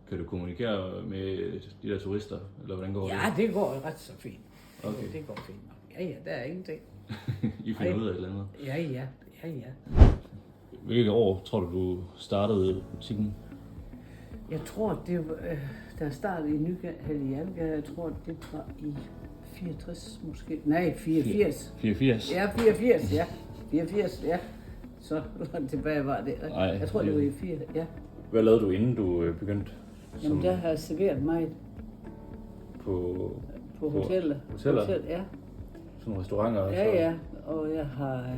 Kan du kommunikere med de der turister, eller hvordan går det? Ja, det går ret så fint. Okay. Det går fint. Ja, der er ingenting. I finder ud af et eller andet. Ja. Hvilke år tror du startede butikken? Jeg tror, det var, der startede i Nygade i Algade, jeg tror, det var i 64 måske. Nej, 84. 84? Ja, 84, ja. 84, ja. Så langt tilbage var det. Ej, Jeg tror, det var i 4, ja. Hvad lavede du, inden du begyndte? Jamen, der har jeg serveret mig På hoteller. hoteller? Hotel, ja. Sådan nogle restauranter? Og Ja, og jeg har,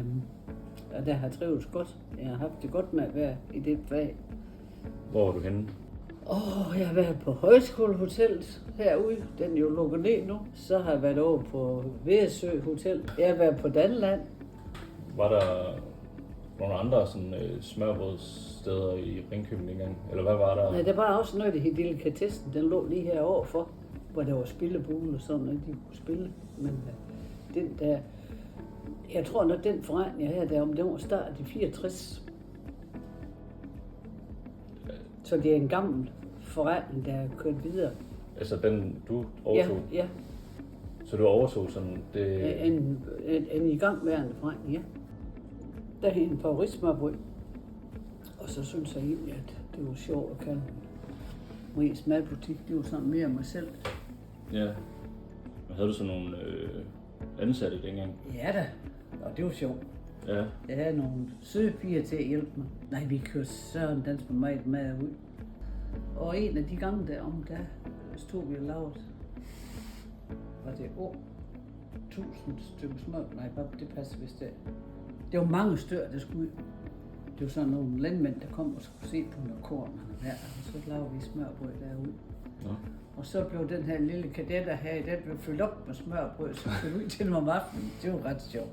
og der har trives godt. Jeg har haft det godt med at være i det fag. Hvor var du henne? Jeg har været på Højskolehotellet herude. Den er jo lukket ned nu. Så har jeg været over på Væresø Hotel. Jeg har været på Danland. Var der nogle andre sådan, smørbrødssteder i Ringkøbing engang? Eller hvad var der? Nej, der var også noget, der hed Delikatessen. Den lå lige her overfor, hvor der var spillebule og sådan noget, de kunne spille. Men den der, jeg tror nok, den forretning, jeg havde der om, den var startet i 64. Så det er en gammel forretning, der er kørt videre. Altså den, du overtog? Ja. Så du overtog sådan det? En igangværende forretning, ja. Der hed en favoritsmørbrød. Og så synes jeg egentlig, at det var sjovt at kalde Maries madbutik. Det var sådan mere mig selv. Ja. Men havde du så nogle ansatte dengang? Ja da, og det var sjovt. Ja. Jeg havde nogle søde piger til at hjælpe mig. Nej, vi kørte søren dans med meget mad ud. Og en af de gange derom, der stod vi og lavede, var det 1000 stykker smør. Nej, det passer vist det. Det var mange stykker, der skulle ud. Det var sådan nogle landmænd, der kom og skulle se på noget korn og der, og så lavede vi smørbrød derude. Ja. Og så blev den her lille kadet her, den blev fyldt op med smørbrød, så blev ud til mig om aftenen. Det var ret sjovt.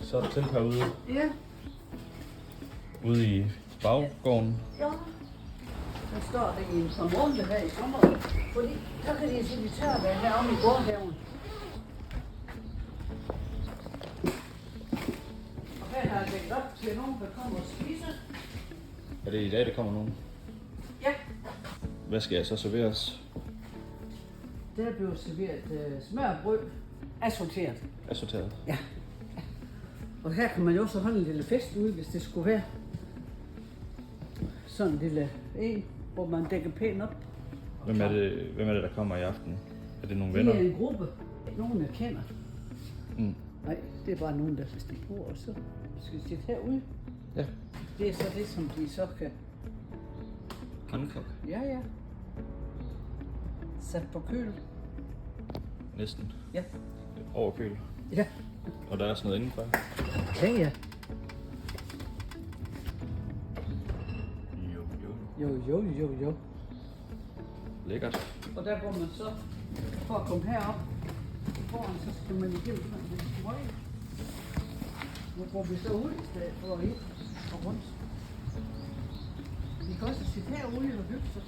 Så er der telt herude, Ja. ude i baggården. Ja. Der står der i en par måneder her i sommer, fordi så kan de se, at vi tør være heromme i gårdhaven. Og her har jeg lægget op til nogen, der kommer og spiser. Er det i dag, der kommer nogen? Ja. Hvad skal jeg så serveres? Der blev serveret smørbrød, assorteret. Assorteret. Ja. Og her kan man jo også holde en lille fest ude, hvis det skulle være. Sådan en lille en, hvor man dækker pænt op. Hvem er det, der kommer i aften? Er det nogle Det venner? er en gruppe, nogen jeg kender. Mm. Nej, det er bare nogen, der hvis de bor, og så skal de sidde herude. Ja. Det er så det, som de så kan... Pandekok. Ja. Sat på køl. Næsten. Ja. Over køl. Ja. Og der er sådan noget indenfor. Ja. Jo. Lækkert. Og der går man så, for at komme herop foran, så skal man igennem sådan en smøg. Nu går vi så ud i stedet for ind og rundt. Vi kan også sidde herude og hygge sig.